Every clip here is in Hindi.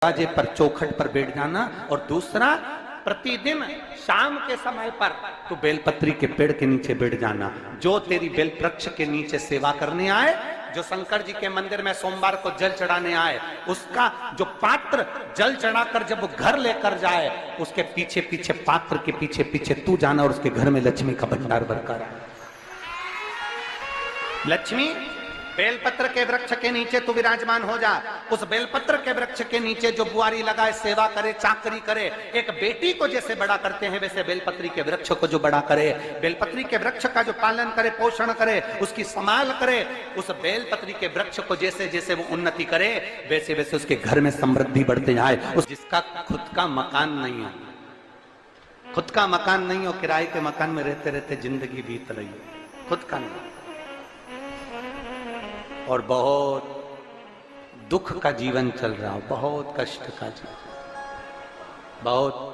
दरवाजे पर चौखट पर बैठ जाना, और दूसरा प्रतिदिन शाम के समय पर तू बेलपत्री के पेड़ के नीचे बैठ जाना। जो तेरी बेल वृक्ष के नीचे सेवा करने आए, जो शंकर जी के मंदिर में सोमवार को जल चढ़ाने आए, उसका जो पात्र जल चढ़ाकर जब वो घर लेकर जाए, उसके पीछे पीछे, पात्र के पीछे पीछे तू जाना और उसके घर में लक्ष्मी का भंडार भरकर आए। लक्ष्मी बेलपत्र के वृक्ष के नीचे तू विराजमान हो जा। उस बेलपत्र के वृक्ष के नीचे जो बुआरी लगाए, सेवा करे, चाकरी करे, एक बेटी को जैसे बड़ा करते हैं वैसे बेलपत्री के वृक्ष को जो बड़ा करे, बेलपत्री के वृक्ष का जो पालन करे, पोषण करे, उसकी संभाल करे, उस बेलपत्री के वृक्ष को जैसे जैसे वो उन्नति करे, वैसे वैसे उसके घर में समृद्धि बढ़ते जाए। उस जिसका खुद का मकान नहीं हो, खुद का मकान नहीं हो, किराए के मकान में रहते रहते जिंदगी बीत रही है, खुद का नहीं, और बहुत दुख का जीवन चल रहा हो, बहुत कष्ट का जीवन, बहुत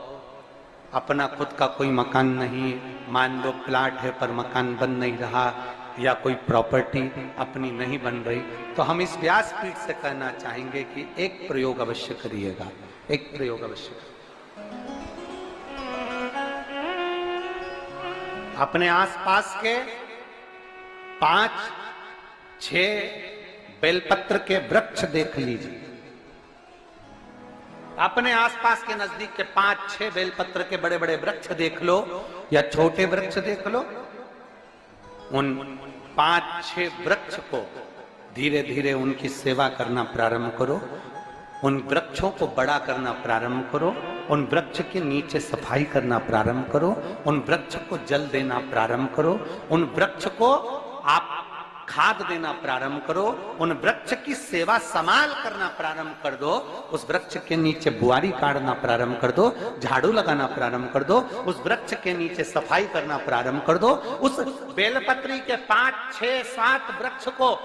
अपना खुद का कोई मकान नहीं, मान लो प्लाट है पर मकान बन नहीं रहा, या कोई प्रॉपर्टी अपनी नहीं बन रही, तो हम इस व्यासपीठ से कहना चाहेंगे कि एक प्रयोग अवश्य करिएगा, एक प्रयोग अवश्य। अपने आसपास के 5-6 बेलपत्र के वृक्ष देख लीजिए, अपने आसपास के नजदीक के 5-6 बेलपत्र के बड़े बड़े वृक्ष देख लो या छोटे वृक्ष देख लो। उन 5-6 वृक्ष को धीरे धीरे उनकी सेवा करना प्रारंभ करो, उन वृक्षों को बड़ा करना प्रारंभ करो, उन वृक्ष के नीचे सफाई करना प्रारंभ करो, उन वृक्ष को जल देना प्रारंभ करो, उन वृक्ष को आप खाद देना प्रारंभ करो, उन वृक्ष की सेवा संभाल करना प्रारंभ कर दो, उस वृक्ष के नीचे बुआरी काटना प्रारंभ कर दो, झाड़ू लगाना प्रारंभ कर दो, उस वृक्ष के नीचे सफाई करना प्रारंभ कर दो। उस बेलपत्री के 5-6-7 वृक्ष को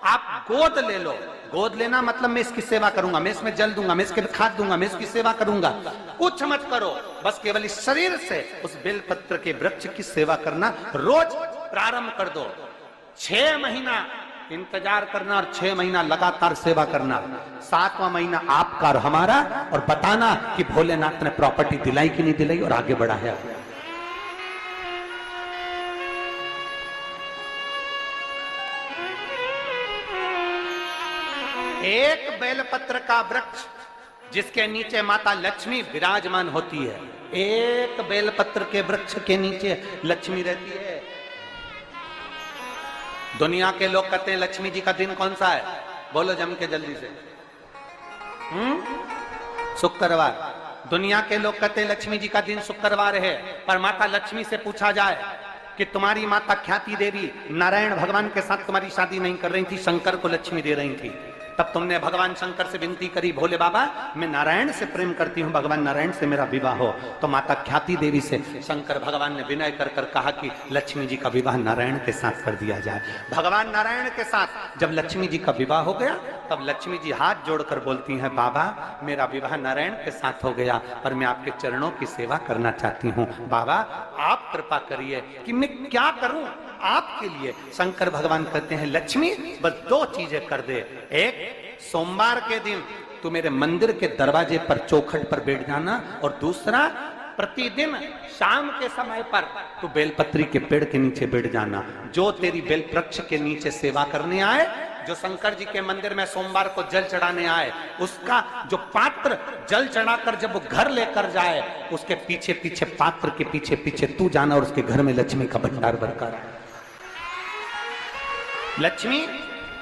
आप गोद ले लो। गोद लेना मतलब मैं इसकी सेवा करूंगा, मैं इसमें जल दूंगा, मैं इसके खाद दूंगा, मैं इसकी सेवा करूंगा, कुछ मत करो, बस केवल इस शरीर से उस बेलपत्र के वृक्ष की सेवा करना रोज प्रारंभ कर दो। 6 महीना इंतजार करना और 6 महीना लगातार सेवा करना, 7वां महीना आपका और हमारा, और बताना कि भोलेनाथ ने प्रॉपर्टी दिलाई कि नहीं दिलाई और आगे बढ़ाया। एक बेलपत्र का वृक्ष जिसके नीचे माता लक्ष्मी विराजमान होती है, एक बेलपत्र के वृक्ष के नीचे लक्ष्मी रहती है। दुनिया के लोग कहते हैं लक्ष्मी जी का दिन कौन सा है, बोलो जम के जल्दी से। शुक्रवार। दुनिया के लोग कहते हैं लक्ष्मी जी का दिन शुक्रवार है, पर माता लक्ष्मी से पूछा जाए कि तुम्हारी माता ख्याति देवी नारायण भगवान के साथ तुम्हारी शादी नहीं कर रही थी, शंकर को लक्ष्मी दे रही थी, तब तुमने भगवान शंकर से विनती करी, भोले बाबा मैं नारायण से प्रेम करती हूँ, भगवान नारायण से मेरा विवाह हो। तो माता ख्याति देवी से शंकर भगवान ने विनय कर कर कहा कि लक्ष्मी जी का विवाह नारायण के साथ कर दिया जाए। भगवान नारायण के साथ जब लक्ष्मी जी का विवाह हो गया, तब लक्ष्मी जी हाथ जोड़कर बोलती हैं, बाबा मेरा विवाह नारायण के साथ हो गया, पर मैं आपके चरणों की सेवा करना चाहती हूँ, बाबा आप कृपा करिए कि मैं क्या करूं आपके लिए। शंकर भगवान कहते हैं लक्ष्मी बस 2 चीजें कर दे, एक सोमवार के दिन तू मेरे मंदिर के दरवाजे पर चौखट पर बैठ जाना, और दूसरा प्रतिदिन शाम के समय पर तू बेलपत्री के पेड़ के नीचे बैठ जाना। जो तेरी बेल वृक्ष के नीचे सेवा करने आए, जो शंकर जी के मंदिर में सोमवार को जल चढ़ाने आए, उसका जो पात्र जल चढ़ाकर जब वो घर लेकर जाए, उसके पीछे पीछे, पात्र के पीछे पीछे तू जाना और उसके घर में लक्ष्मी का भंडार भरकर आए। लक्ष्मी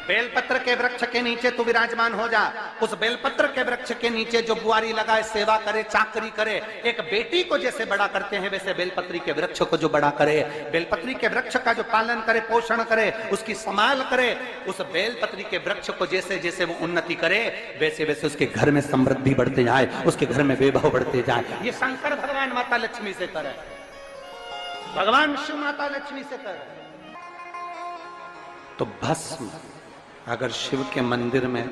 बेलपत्र के वृक्ष के नीचे तू विराजमान हो जा। उस बेलपत्र के वृक्ष के नीचे जो बुआरी लगाए, सेवा करे, चाकरी करे, एक बेटी को जैसे बड़ा करते हैं वैसे बेलपत्री के वृक्ष को जो बड़ा करे, बेलपत्री के वृक्ष का जो पालन करे, पोषण करे, उसकी संभाल करे, उस बेलपत्री के वृक्ष को जैसे जैसे वो उन्नति करे, वैसे वैसे उसके घर में समृद्धि बढ़ते जाए, उसके घर में वैभव बढ़ते जाए। ये शंकर भगवान माता लक्ष्मी से करे, भगवान शिव माता लक्ष्मी से करे। तो भस्म, अगर शिव के मंदिर में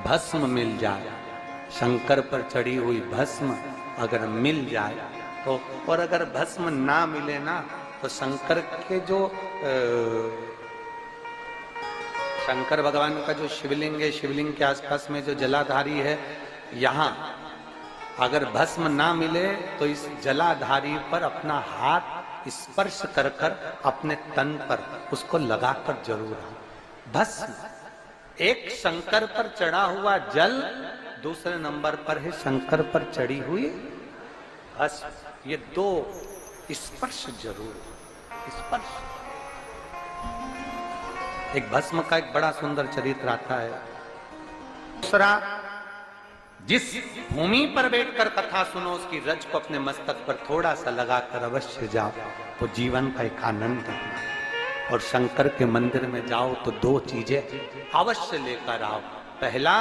भस्म मिल जाए, शंकर पर चढ़ी हुई भस्म अगर मिल जाए तो, और अगर भस्म ना मिले ना, तो शंकर के जो शंकर भगवान का जो शिवलिंग है, शिवलिंग के आसपास में जो जलाधारी है, यहां अगर भस्म ना मिले तो इस जलाधारी पर अपना हाथ स्पर्श कर कर अपने तन पर उसको लगाकर जरूर आओ। भस्म एक शंकर पर चढ़ा हुआ जल, दूसरे नंबर पर है शंकर पर चढ़ी हुई भस्म। ये दो स्पर्श जरूर, स्पर्श। एक भस्म का एक बड़ा सुंदर चरित्र आता है। दूसरा, जिस भूमि पर बैठकर कथा सुनो उसकी रज को अपने मस्तक पर थोड़ा सा लगाकर अवश्य जाओ तो जीवन का एक आनंद है। और शंकर के मंदिर में जाओ तो दो चीजें अवश्य लेकर आओ। पहला,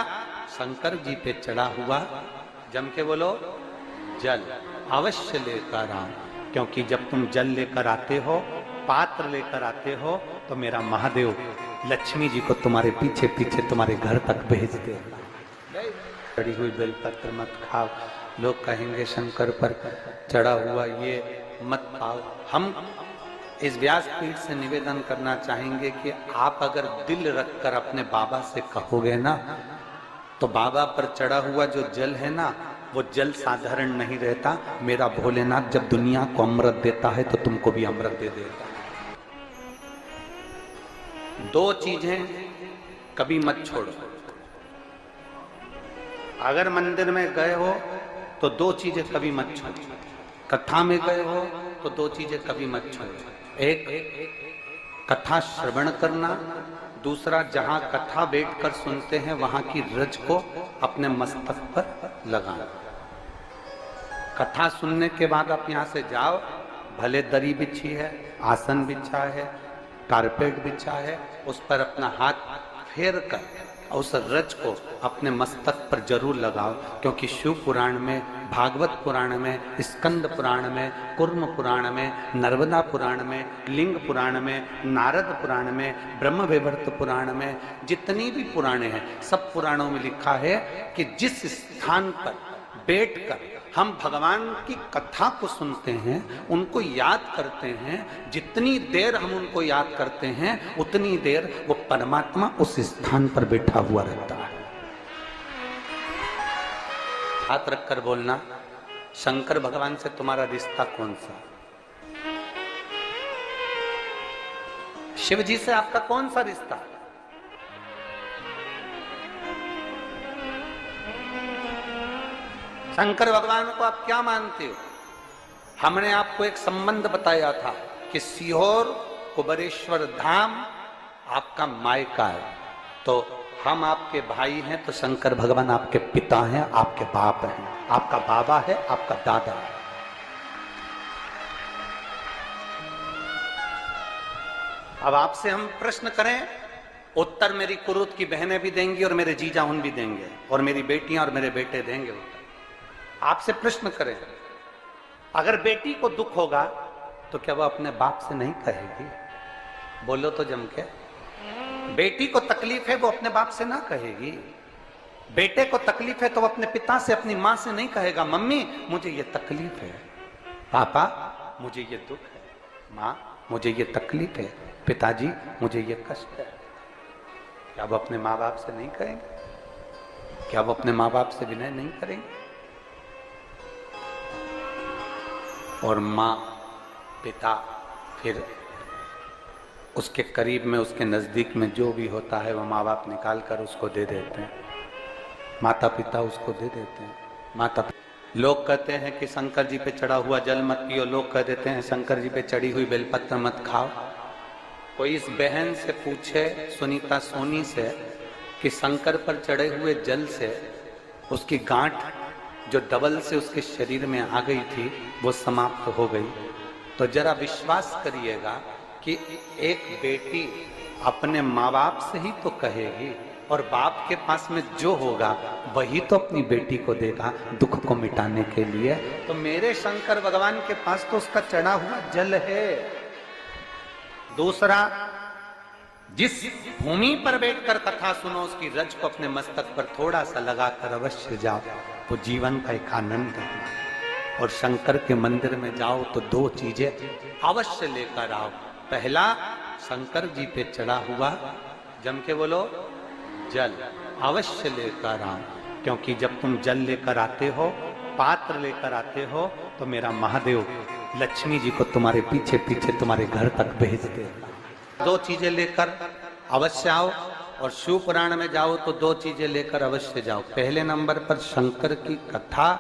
शंकर जी पे चढ़ा हुआ, जम के बोलो, जल अवश्य लेकर आओ। क्योंकि जब तुम जल लेकर आते हो, पात्र लेकर आते हो, तो मेरा महादेव लक्ष्मी जी को तुम्हारे पीछे पीछे तुम्हारे घर तक भेजते हैं। चढ़ी हुई बेलपत्र मत खाओ, लोग कहेंगे शंकर पर चढ़ा हुआ ये मत पाओ। हम इस व्यासपीठ से निवेदन करना चाहेंगे कि आप अगर दिल रखकर अपने बाबा से कहोगे ना, तो बाबा पर चढ़ा हुआ जो जल है ना, वो जल साधारण नहीं रहता। मेरा भोलेनाथ जब दुनिया को अमृत देता है तो तुमको भी अमृत दे देता है। दो चीजें कभी मत छोड़ो। अगर मंदिर में गए हो तो दो चीजें कभी मत छोड़ो। कथा में गए हो तो दो चीजें कभी मत छोड़ो। एक, कथा श्रवण करना। दूसरा, जहां कथा बैठकर सुनते हैं वहां की रज को अपने मस्तक पर लगाना। कथा सुनने के बाद आप यहां से जाओ, भले दरी बिछी है, आसन बिछा है, कारपेट बिछा है, उस पर अपना हाथ फेर कर उस रज को अपने मस्तक पर जरूर लगाओ। क्योंकि शिव पुराण में, भागवत पुराण में, स्कंद पुराण में, कुर्म पुराण में, नर्मदा पुराण में, लिंग पुराण में, नारद पुराण में, ब्रह्म वैवर्त पुराण में, जितनी भी पुराणे हैं सब पुराणों में लिखा है कि जिस स्थान पर बैठकर हम भगवान की कथा को सुनते हैं, उनको याद करते हैं, जितनी देर हम उनको याद करते हैं उतनी देर वो परमात्मा उस स्थान पर बैठा हुआ रहता है। हाथ रखकर बोलना, शंकर भगवान से तुम्हारा रिश्ता कौन सा? शिव जी से आपका कौन सा रिश्ता? शंकर भगवान को आप क्या मानते हो? हमने आपको एक संबंध बताया था कि सीहोर कुबेरेश्वर धाम आपका मायका है, तो हम आपके भाई हैं, तो शंकर भगवान आपके पिता हैं, आपके बाप हैं, आपका बाबा है, आपका दादा है। अब आपसे हम प्रश्न करें, उत्तर मेरी कुरुत की बहनें भी देंगी और मेरे जीजा उन भी देंगे और मेरी बेटियां और मेरे बेटे देंगे उत्तर। आपसे प्रश्न करें, अगर बेटी को दुख होगा तो क्या वो अपने बाप से नहीं कहेगी? बोलो तो जम के। बेटी को तकलीफ है वो अपने बाप से ना कहेगी। बेटे को तकलीफ है तो वो अपने पिता से, अपनी मां से नहीं कहेगा, मम्मी मुझे ये तकलीफ है, पापा मुझे ये दुख है, माँ मुझे ये तकलीफ है, पिताजी मुझे ये कष्ट है। क्या वो अपने माँ बाप से नहीं कहेंगे? क्या वो अपने माँ बाप से विनय नहीं करेंगे? और माँ, पिता, फिर उसके करीब में, उसके नजदीक में जो भी होता है वो माँ बाप निकाल कर उसको दे देते हैं। माता पिता उसको दे देते हैं। माता, लोग कहते हैं कि शंकर जी पे चढ़ा हुआ जल मत पियो, लोग कह देते हैं शंकर जी पे चढ़ी हुई बेलपत्र मत खाओ। कोई इस बहन से पूछे, सुनीता सोनी से, कि शंकर पर चढ़े हुए जल से उसकी गांठ जो डबल से उसके शरीर में आ गई थी वो समाप्त हो गई, तो जरा विश्वास करिएगा कि एक बेटी अपने माँ बाप से ही तो कहेगी, और बाप के पास में जो होगा वही तो अपनी बेटी को देगा दुख को मिटाने के लिए। तो मेरे शंकर भगवान के पास तो उसका चढ़ा हुआ जल है। दूसरा, जिस भूमि पर बैठकर कथा सुनो उसकी रज को अपने मस्तक पर थोड़ा सा लगाकर अवश्य जाओ, तो जीवन का एक आनंद है। और शंकर के मंदिर में जाओ तो दो चीजें अवश्य लेकर आओ। पहला, शंकर जी पे चढ़ा हुआ, जम के बोलो, जल अवश्य लेकर आओ। क्योंकि जब तुम जल लेकर आते हो, पात्र लेकर आते हो, तो मेरा महादेव लक्ष्मी जी को तुम्हारे पीछे पीछे तुम्हारे घर तक भेजते हैं। दो चीजें लेकर अवश्य आओ, और शिव पुराण में जाओ तो दो चीजें लेकर अवश्य जाओ। पहले नंबर पर शंकर की कथा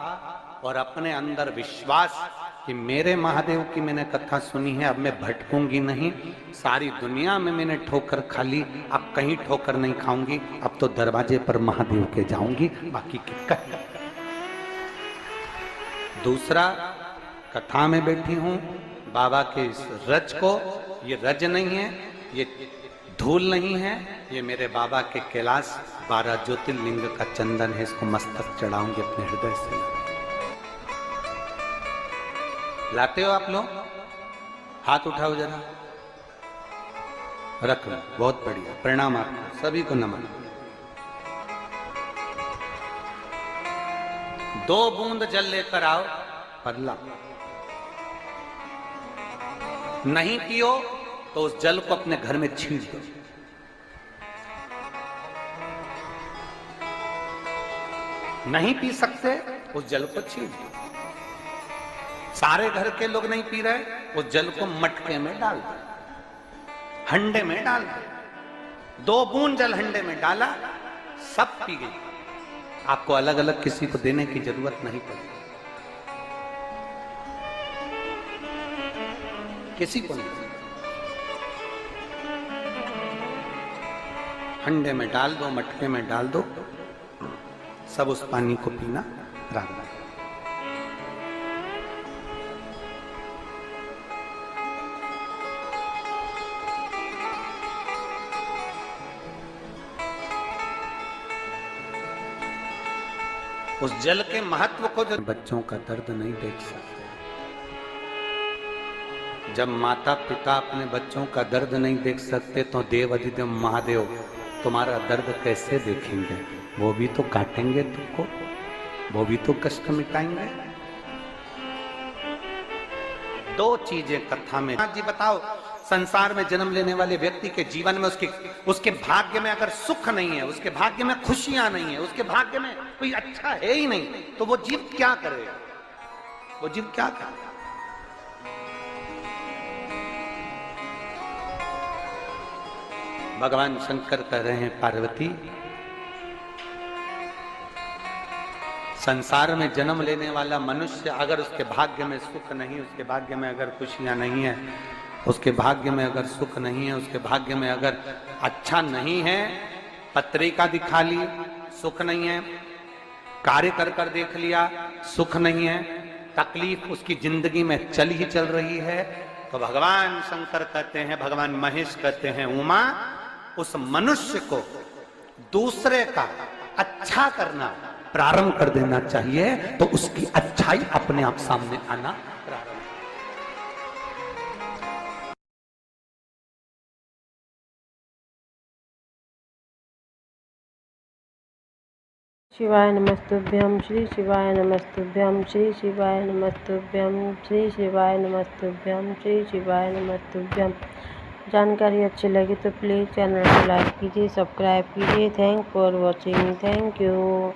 और अपने अंदर विश्वास कि मेरे महादेव की मैंने कथा सुनी है, अब मैं भटकूंगी नहीं। सारी दुनिया में मैंने ठोकर खा ली, अब कहीं ठोकर नहीं खाऊंगी, अब तो दरवाजे पर महादेव के जाऊंगी, बाकी की कहीं। दूसरा, कथा में बैठी हूं बाबा के इस रज को, ये रज नहीं है, ये धूल नहीं है, ये मेरे बाबा के कैलाश 12 ज्योतिर्लिंग का चंदन है, इसको मस्तक चढ़ाऊंगी अपने हृदय से। लाते हो आप लोग? हाथ उठाओ जरा, रख लो, बहुत बढ़िया, प्रणाम आपको सभी को, नमन। 2 बूंद जल लेकर आओ, पल्ला नहीं पियो तो उस जल को अपने घर में छींट दो। नहीं पी सकते, उस जल को छींट दो। सारे घर के लोग नहीं पी रहे, उस जल को मटके में डाल दो, हंडे में डाल दो। 2 बूंद जल हंडे में डाला, सब पी गई। आपको अलग अलग किसी को देने की जरूरत नहीं पड़ी, किसी को नहीं। हंडे में डाल दो, मटके में डाल दो, सब उस पानी को पीना रात में। उस जल के महत्व को जो बच्चों का दर्द नहीं देख सकते, जब माता पिता अपने बच्चों का दर्द नहीं देख सकते तो देव अधिदेव महादेव तुम्हारा दर्द कैसे देखेंगे? वो भी तो काटेंगे तुमको, वो भी तो कष्ट मिटाएंगे। 2 चीजें कथा में जी बताओ, संसार में जन्म लेने वाले व्यक्ति के जीवन में उसके भाग्य में अगर सुख नहीं है, उसके भाग्य में खुशियां नहीं है, उसके भाग्य में कोई अच्छा है ही नहीं, तो वो जीव क्या करेगा? वो जीव क्या करेगा? भगवान शंकर कह रहे हैं, पार्वती, संसार में जन्म लेने वाला मनुष्य अगर उसके भाग्य में सुख नहीं, उसके भाग्य में अगर खुशियां नहीं है, उसके भाग्य में अगर सुख नहीं है, उसके भाग्य में अगर अच्छा नहीं है, पत्रिका दिखा ली सुख नहीं है, कार्य कर कर देख लिया सुख नहीं है, तकलीफ उसकी जिंदगी में चल ही चल रही है, तो भगवान शंकर कहते हैं, भगवान महेश कहते हैं, उमा, उस मनुष्य को दूसरे का अच्छा करना प्रारंभ कर देना चाहिए, तो उसकी अच्छाई अपने आप सामने आना प्रारंभ। शिवाय नमस्तुभ्यं, श्री शिवाय नमस्तुभ्यं, श्री शिवाय नमस्तुभ्यं, श्री शिवाय नमस्तुभ्यं, श्री शिवाय नमस्तुभ्यं। जानकारी अच्छी लगी तो प्लीज़ चैनल को लाइक कीजिए, सब्सक्राइब कीजिए। Thank for watching, thank you.